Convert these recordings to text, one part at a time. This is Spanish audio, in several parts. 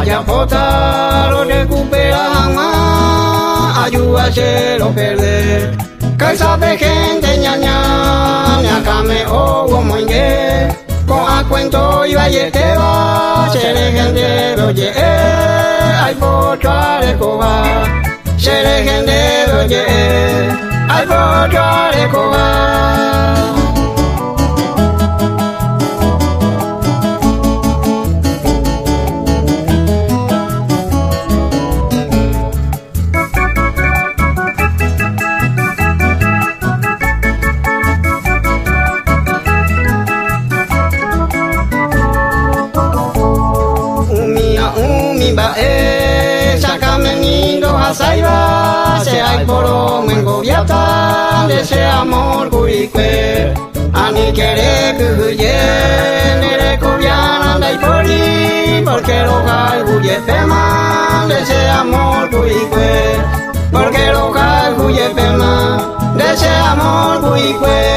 Vaya pota, lo recupera jamás, ayuda a se lo perder. Casa de gente ñaña, ñacame o gomoingue, con a cuento y vallete va, seré gente oye, ay potra de coba, seré gente oye, ay potra de coba. Sácame nido a saiba, se hay por mengoviata, de ese amor curicue, ani quiere que huye, nere coviana dai pori, porque lo gai huye pema, de ese amor curicue, porque lo gai huye pema, de ese amor curicue.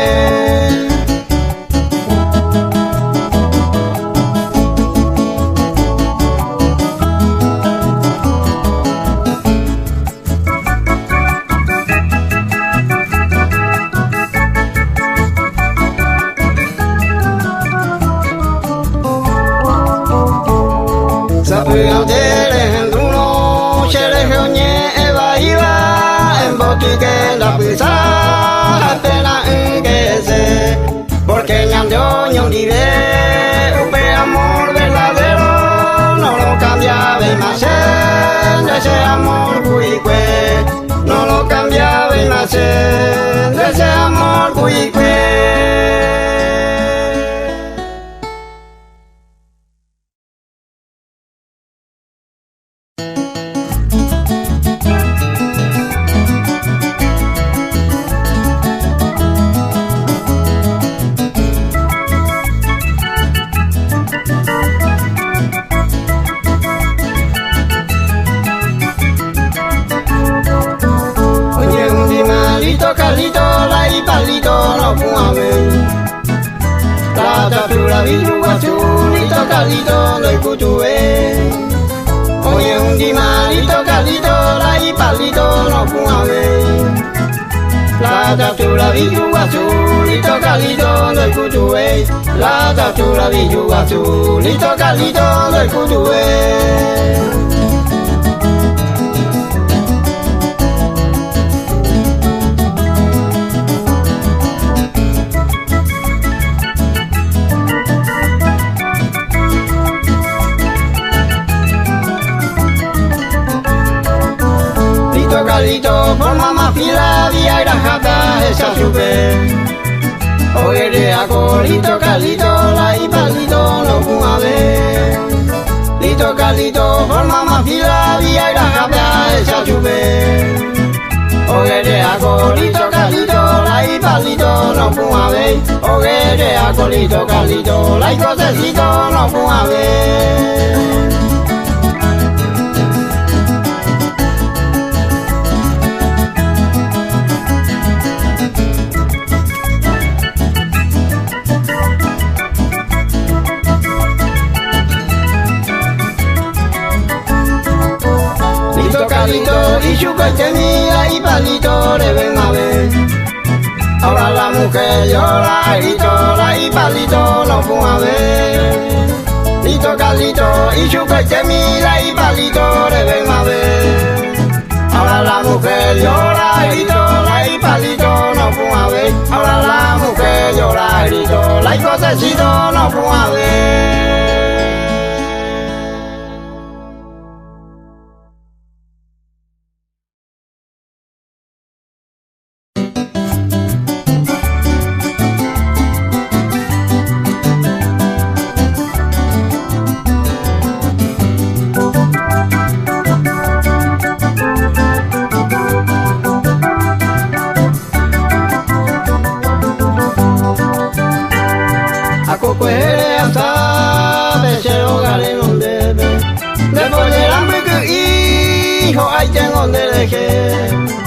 Que la pisa apenas que se porque ñando ñon vive un amor verdadero no lo cambia de más de ese amor cuicue no lo cambia de más de ese amor cuicue. Calito, la y palito no fuame. La tapura villuga chulito calito no escuché. Oye un dimalito calito, la y palito no fuame. La tapura villuga chulito calito no escuché. La tapura villuga chulito calito no escuché. Calito, forma más fila, vía y la jata, esa sube. Oye, a colito, calito, la y palito, no fuma ver. Lito, calito, forma más fila, vía y la jata, esa sube. Oye, a colito, calito, la y palito, no fuma ver. Oye, a colito, calito, la y cosecito, no fuma ver. Calito y su coche mía y palito le ven a ver. Ahora la mujer llora, grito, la y palito no fuma a ver. Lito calito y su coche mía y palito le ven a ver. Ahora la mujer llora, grito, la y palito no fuma a ver. Ahora la mujer llora, grito, la y cosecito no fuma a ver.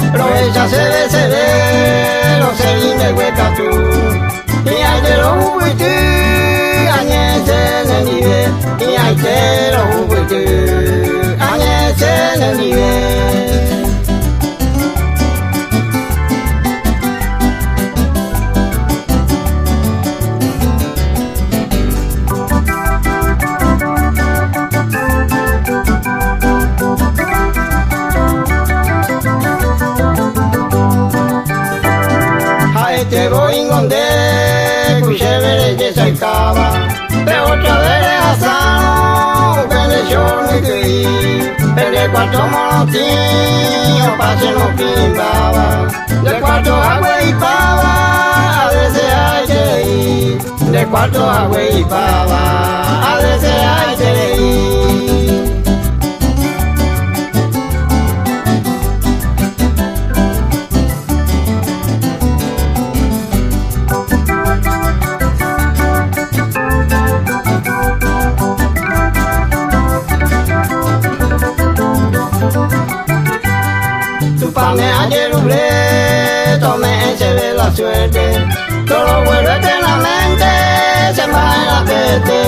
Aprovecha se ve, lo se vine hueca tú. Y hay de lo huitu, añese en el nivel. Y hay chero huetu anye chene niwe te voy ingonde kushevere je saikaba pe otra vere asano pende shormi kui pende cuatro monoti o pase no pimbaba de cuatro agua y pava a veces hay de cuatro agua y pava a veces hay me ayer nublé, tomé se ve la suerte, todo vuelve eternamente, se va en la peste,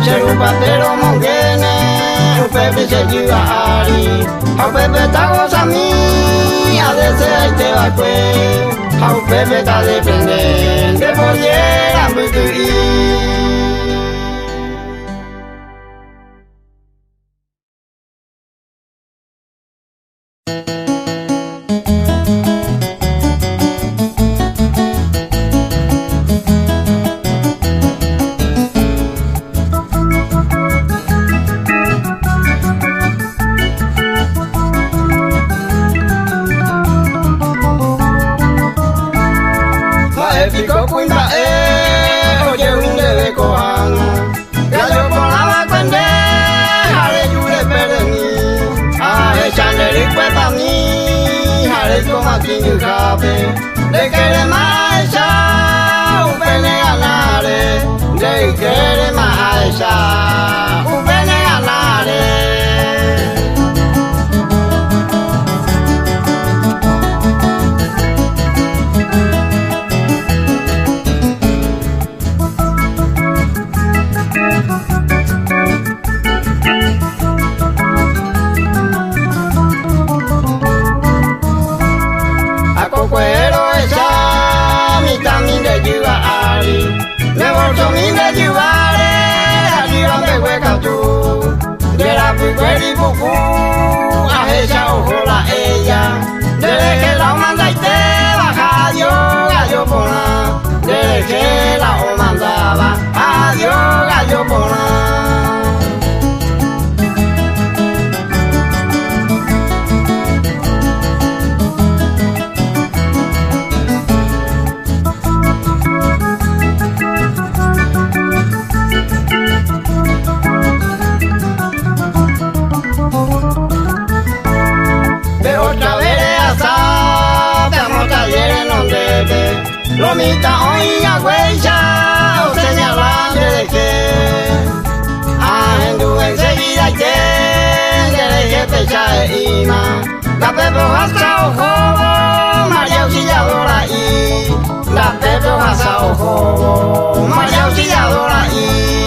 se rupa pero monguene, un pepe se lleva a ari, a un pepe está goza mí, a veces ahí te va que, a un pepe está dependiente, pudiera vivir. Pico cuimba oye un de coana gallo con la vacuende jare yure pereni a echandere cuepa mi jare con aquí en cabe de querer más un pene ganare de querer más un pene ganare. Cuero esa mi también de ayudari me volto mi de ayudare arriba me hueca tú de la puqueri bucu a ella ojo la ella desde que la manda y te baja adiós gallo pona desde que la mandaba adiós gallo pona. Lomita hoy a huella o señalan de que ahendu enseguida y de que pecha e ima la pepe hasta ojo María Auxiliadora y la pepe hasta ojo María Auxiliadora y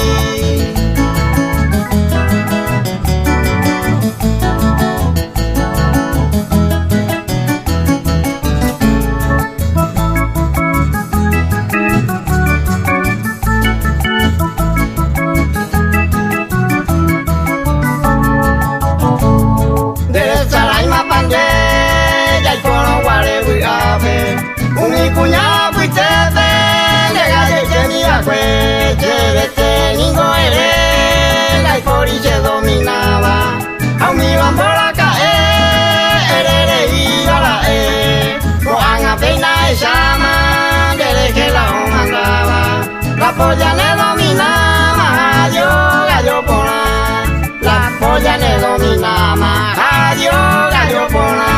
cuñado fuiste de galle que mira fue que ningo eres la y se dominaba a un iban por la cae y a la cojan apenas esa man que la mandaba la polla le dominaba adiós gallo pona la polla le dominaba adiós gallo pona.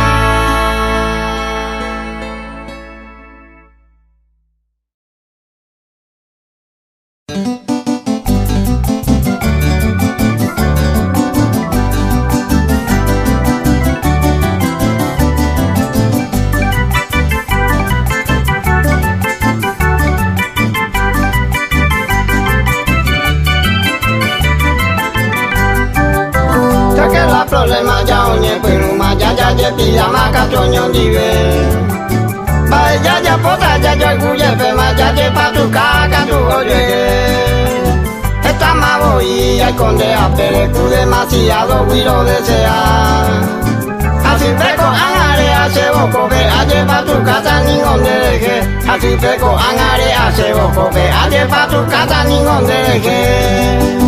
tira macatoño vive. Vaya ya pota ya yo cuye pema ya de patuca tu oye. Esta voy a esconder a perecu demasiado guiro desea. Así freco angare hace boco ve a llevar tu casa ningún deje. Así freco angare hace boco ve a llevar tu casa ningún deje.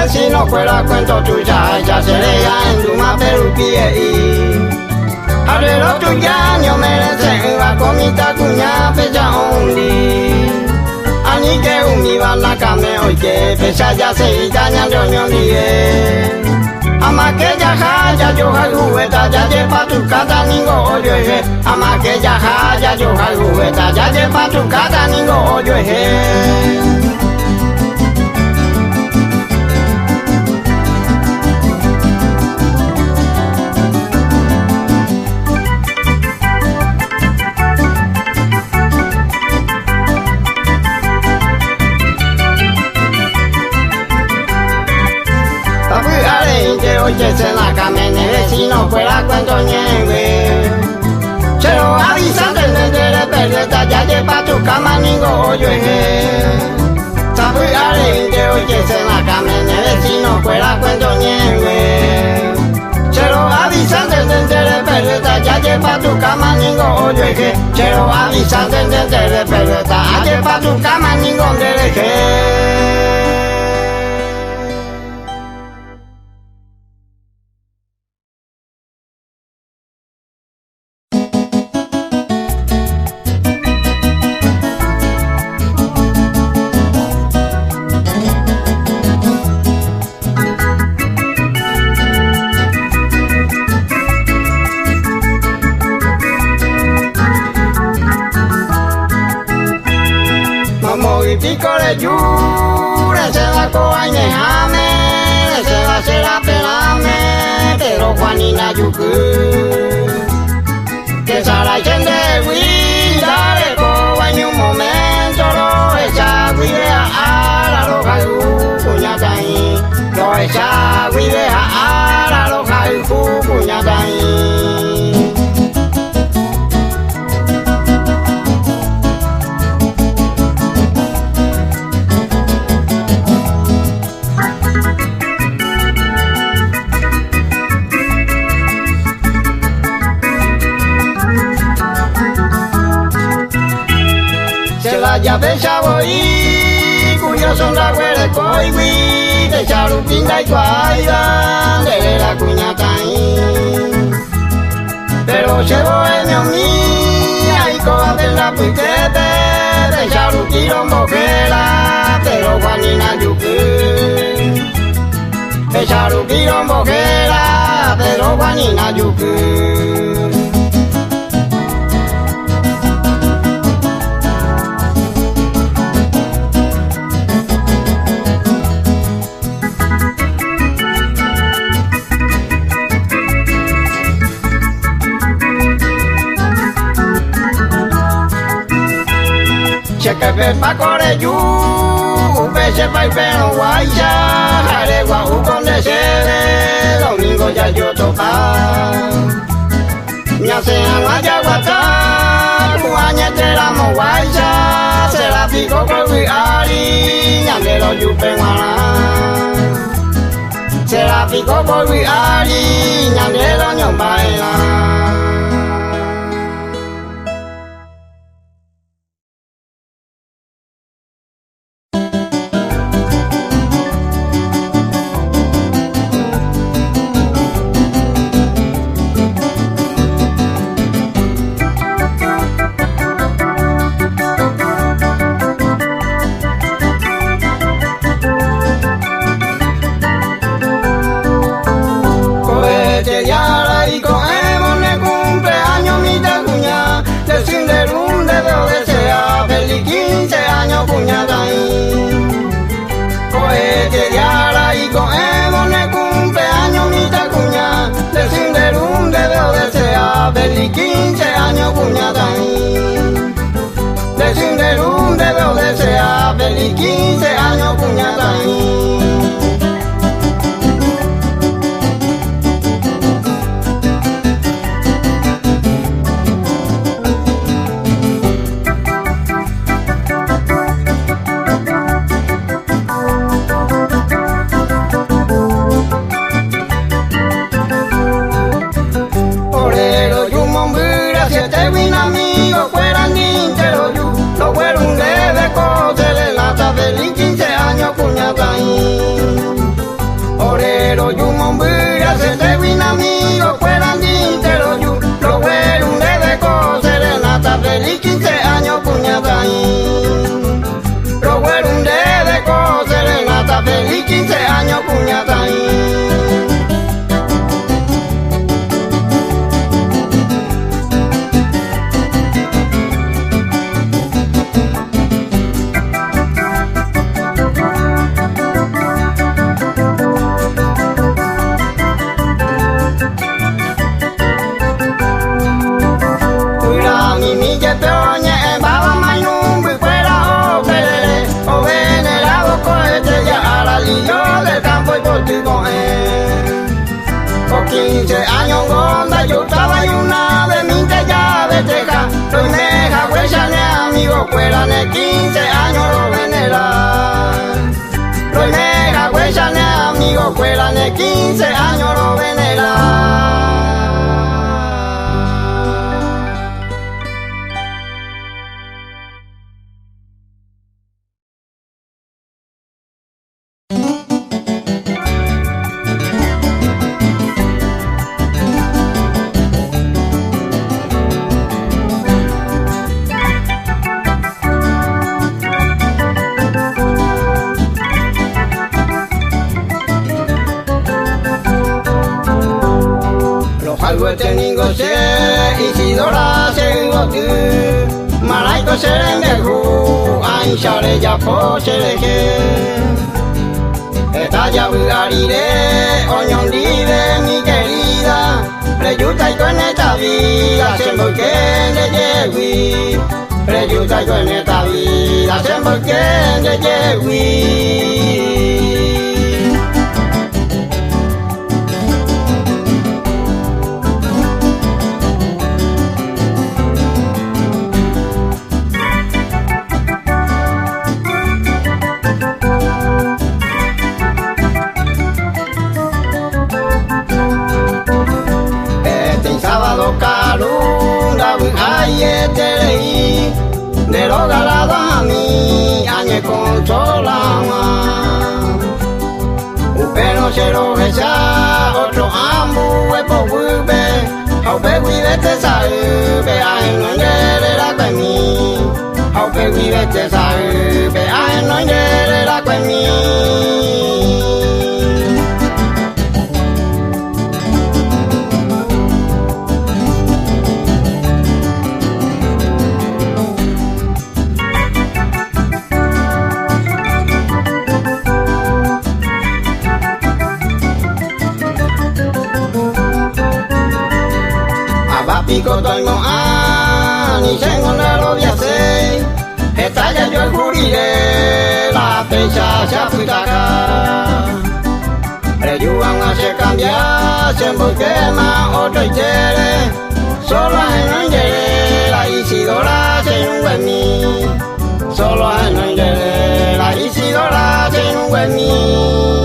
Si no fuera cuento tuya, ya sería en tu maperupi. Arrelo tuya, no merece una comita cuña, pecha ondi. Ani que univa la came hoy que pecha ya se daña yo no olvidé. Ama que ya haya yo jugueta, ya lleva tu casa ningo hoyo eje. Ama que ya haya yo jugueta, ya lleva tu casa ningo hoyo eje. Oye, se la camene, si no fuera cuento nieve. Se lo avisan de perder, ya lleva tu cama ningo hoyo eje. Sabe arente, oye, se la camene, si no fuera cuento nieve. Se lo avisan de perder, ya lleva tu cama ningo hoyo eje. Se lo avisan de perder, ya lleva tu cama ningo dereje. Picore yure se va coaine jame, se va se la pelame, pero Juanina yuku. Que sara yende guida coaine un momento lo echa guidea a la loja cuñatai, lo echa guidea a la loja cuñatai. Ya pecha voy, cuyo son la huele coigui, de charupinda y cuaida, de la cuñatai. Pero se bohemio mía y coa de la puitete, de charupiro mojera, pero Juanina yuku. De charupiro mojera, pero Juanina yuku. Que ve pa coreyu, ve se pa y pero guaya, jare guau con de sede, domingo ya yo topa. Ya sea guaya guata, guaña te la mo guaya, se la pico con guiari, ya me lo yupe guana. Se la pico con guiari, ya me lo ñombaela. Y con feliz 15 años, cuñada. Decirle un dedo desea, feliz 15 años, cuñada. Orero yu mombira se te vin amigo fueran dintero yu lo güero un debe co serenata feliz 15 años cuñada lo güero un debe co serenata feliz 15 años cuñada. Por 15 años gonda yo estaba y una de mi ya de teja soy meja huella ne amigo fuera de 15 años lo venera soy meja huella ne amigo fuera de 15 años lo venera. Teningo se Isidora se gotu Malaiko se rendeju Ainshare ya po se leje Esta ya bugarire Oñondire mi querida Reyuta y con esta vida Se embolque de yegui Reyuta y con esta vida Se embolque de yegui. De lo galado a mí, añe con solama. Pero se lo echa otro ambu, epo gube, au pe guide te sabe, ay no engere la cuemi, au pe guide te sabe, ay no engere la cuemi. Pico toimo ni tengo no lo voy a hacer. Esta ya yo juriré la fecha se aputará. Reyuan a se cambiar se embolquema otro ichere. Solo en engere la Isidora se un mí. Solo en engere la Isidora se un mí.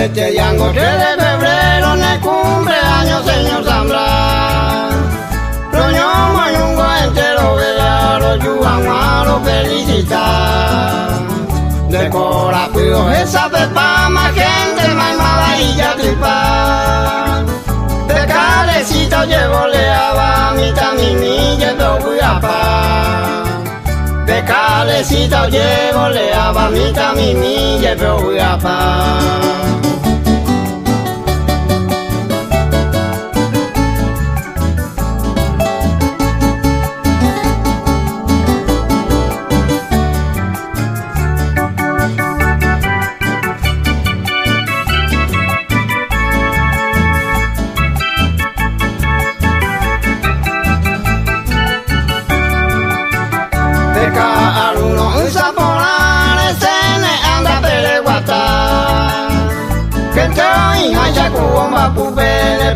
Este yango 3 de febrero en el cumpleaños señor Zambra. Roño mayungo entero vela lo yuan lo felicita. De corazón esa pepa más gente más y ya tripa. De calecito llevo leaba, mitad mimi llevo guapa. De calecito llevo leaba, mitad mimi llevo guapa.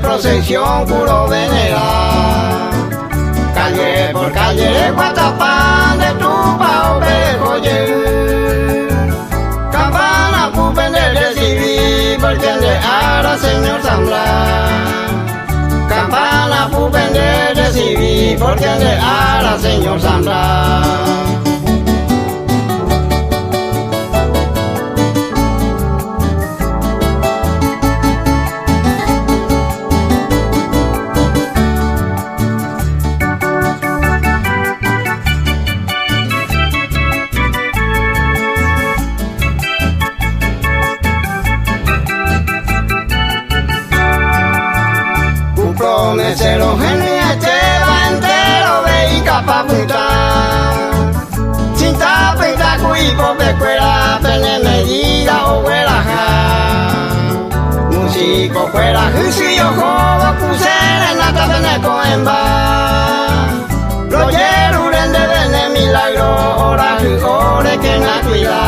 Procesión puro venera, calle por calle de Guatapán, de Tupa o Bejoye. Campana pupen de recibir, porque de ara señor Zambra. Campana pupen de recibir, porque de ara señor Zambra. Mesero genia lleva entero ve y capa puta. Sin tapita cuipo pecuera pene medida o huelaja. Músico fuera juicio jovo pusere nata pene coemba. Lo yeruren de bene milagro ora ore que na cuida.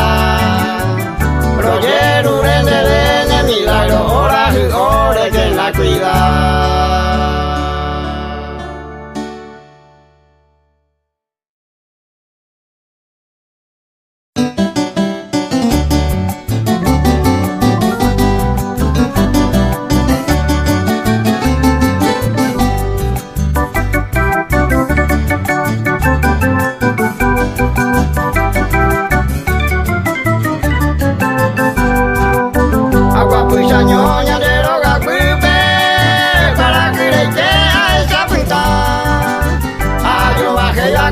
Lo yeruren de bene milagro ora ore que na cuida.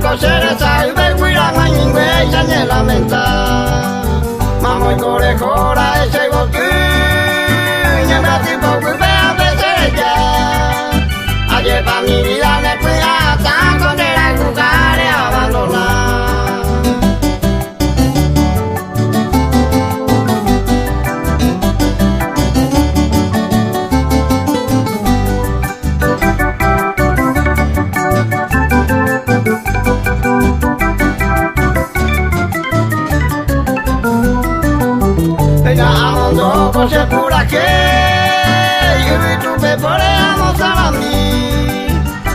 Coser salve cuida mañingüe ya ni lamenta. Mamo y corejora ese gotu ñembra tipo cupe a veces ya. Ayer pa mi vida me cuida tan con el lugar y abandonar. Se pura que yo tu pe podemos a mí.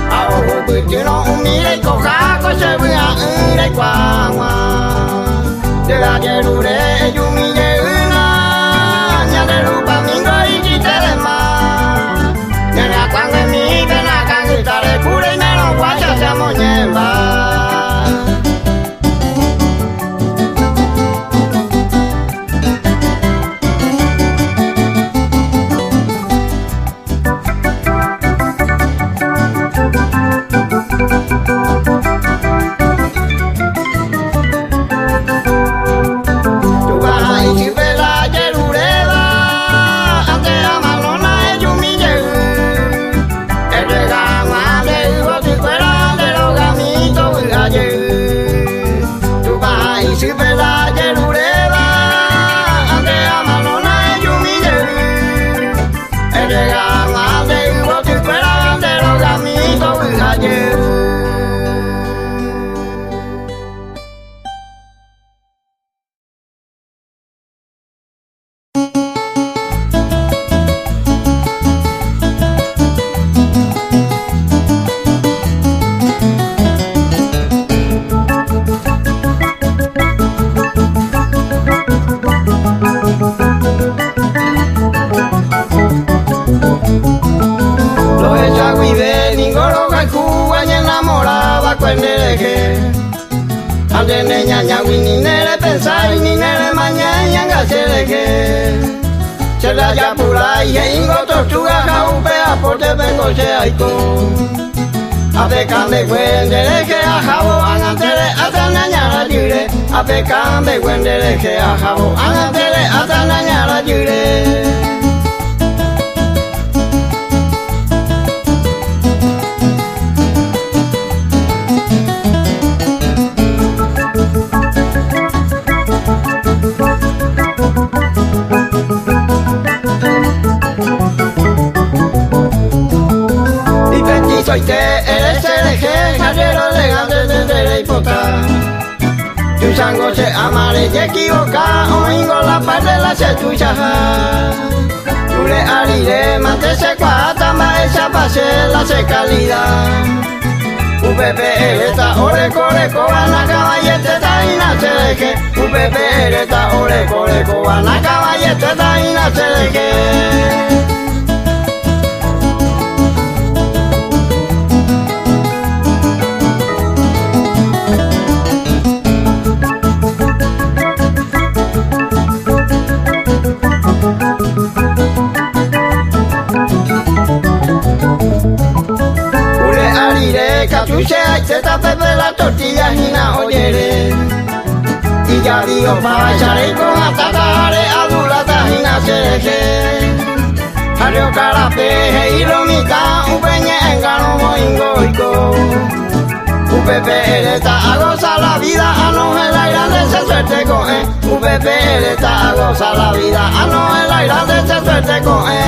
Ahora que no mire coja coche voy a ir a Guagua. De la yerure yo mi una ya de lupa mingo y quite más. De la cuando mi pena canta de pura y menos guacha se amoñemba. chela ya pura y ingo tortuga jaupea por te vengo se aiko. Apecame wendere que a jabo anantere atanañara jure. Apecame wendere que a jabo anantere atanañara jure. Soy te eres hereje, carrero elegante desde la hipota. Tu sango se amare y equivoca, oingo la parte la se tuya. Ure arire, mate se cuata, maestra pase la se calidad. Upepe ereta, ore core coana, caballete taina se deje. Upepe ereta, ore core coana, caballete taina se deje. Cachucha y se tapepe la tortilla y na oyere. Y ya digo pa' echar y con atatare adulata y na sereje. Jario carapeje y lomita upeñe en gano moingoico. Upepe ereta a gozar la vida, a no el aire de se suerte con él. Upepe ereta a gozar la vida, a no el aire de se suerte con él.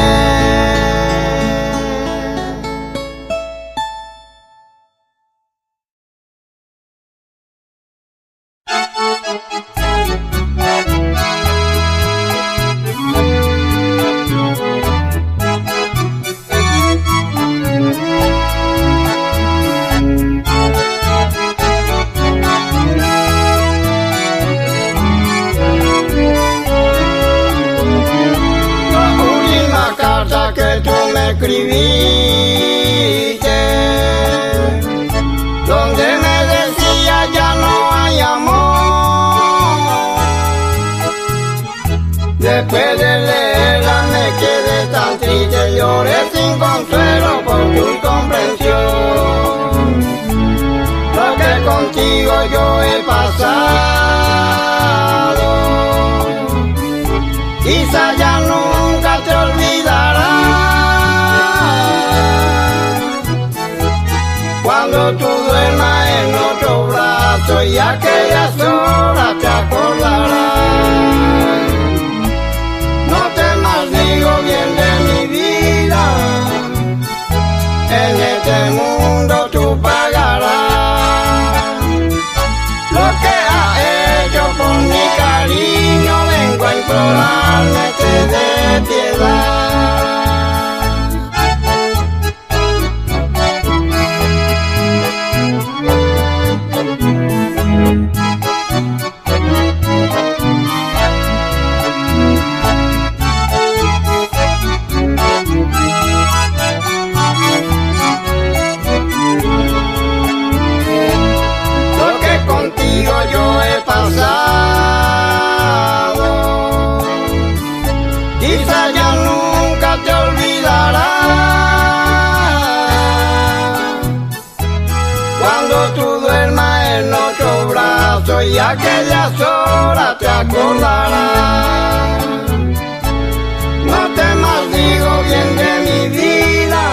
Escribiste donde me decía ya no hay amor. Después de leerla me quedé tan triste, lloré sin consuelo por tu incomprensión. Lo que contigo yo he pasado, quizá ya nunca te olvidarás. Cuando tú duermas en otro brazo y aquellas horas te acordarás. No te maldigo bien de mi vida, en este mundo tú pagarás. Lo que has hecho por mi cariño, vengo a implorarme te dé piedad. Yo he pasado, quizá ya nunca te olvidarás. Cuando tú duermas en otro brazo y aquellas horas te acordarás. No te maldigo bien de mi vida,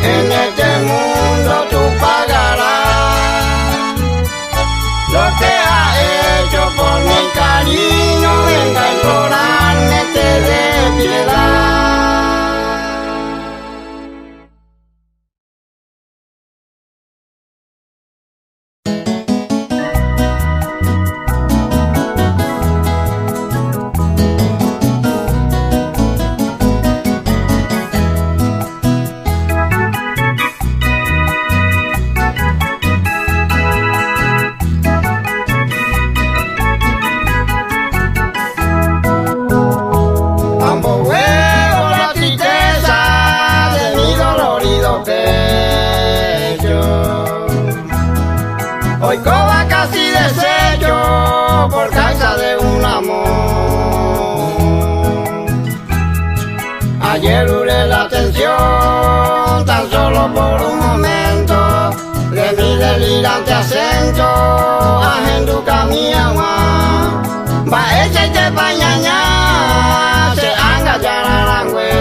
en este mundo tú pagarás. Lo que has hecho por mi cariño, venga a implorarme te dé piedad. Well capture la atención tan solo por un momento de mi delirante acento. Ajenduka mi agua, va ese te pañaña, se anga ya la langüe.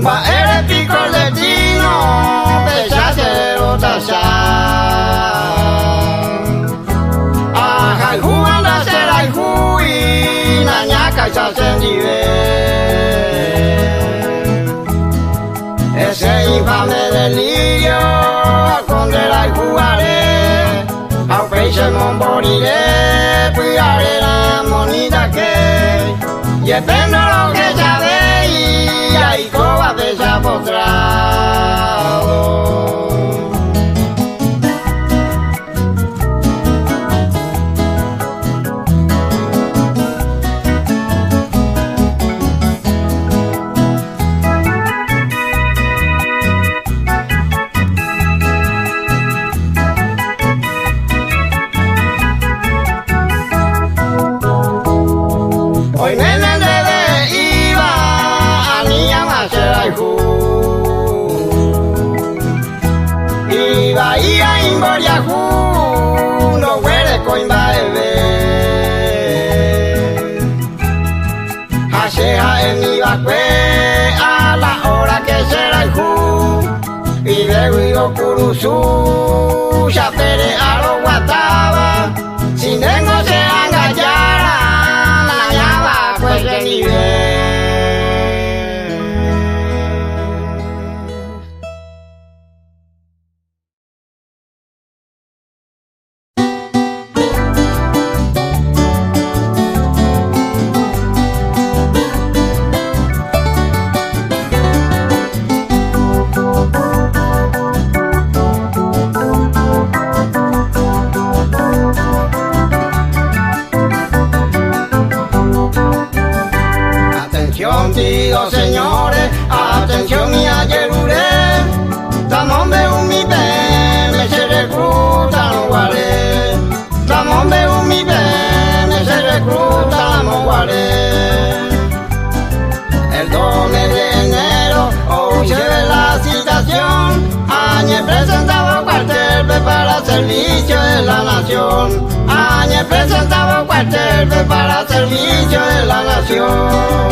Va eres picoletino, pesasero tasha. Ajay juganda seray hui, nañaca ya sendive. Ese infame delirio, conderai jugaré, au peixe moriré, cuidaré la monita que, y depende lo que sabéis. Y coba desapostrado. Hoy nene Bahía Imboriajú, no huele coimba ebe. Haseja en mi bacue a la hora que será el ju. Y de Guido Curuzú, ya pere a lo guataba. Si tengo se engallara, la llama pues de nivel. Digo señores, atención y ayeruré, tamón de un mi me se recluta no guaré, tamón de un mi me se recluta no guaré. El 2 de enero, hoy se ve la citación, Añe presentaba cuartel para servicio de la nación, Añe presentaba cuartel para servicio de la nación.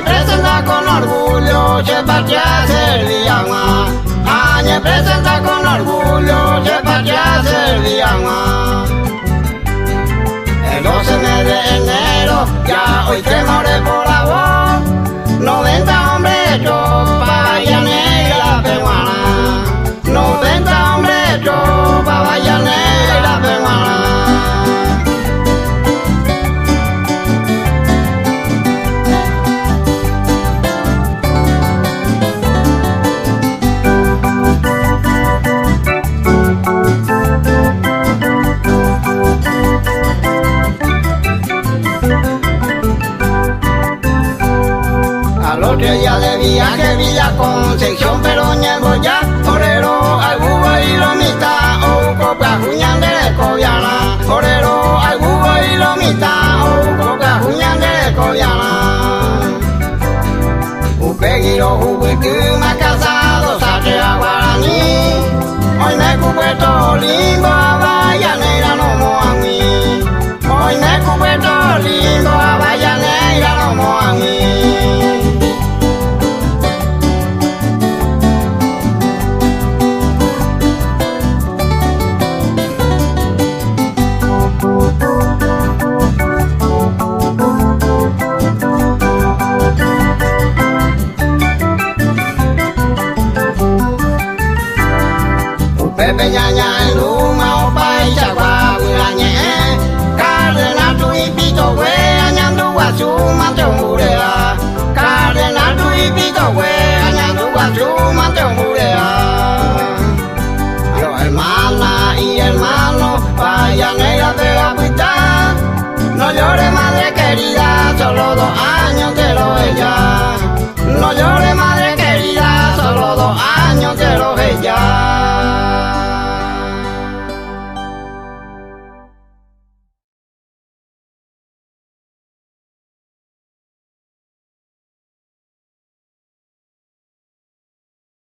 Presenta con orgullo, se patria servía más. Añe presenta con orgullo, se patria servía más. El 12 de enero, ya hoy que more por la voz, 90 hombres hechos pa' Bahía Negra peruana. 90 hombres hechos pa' Bahía Negra peruana. Ya de viaje, Villa Concepción, pero ñengo ya, orero, algubo y lomita, o copa, juñan de coviana, orero, algubo y lomita, o copa, juñan de coviana. Upeguiro, ubiquima, casado, sache a guaraní, hoy me cubeto limbo, a Bahía Negra no moami, hoy me cubeto limbo, a Bahía Negra no moami. todo.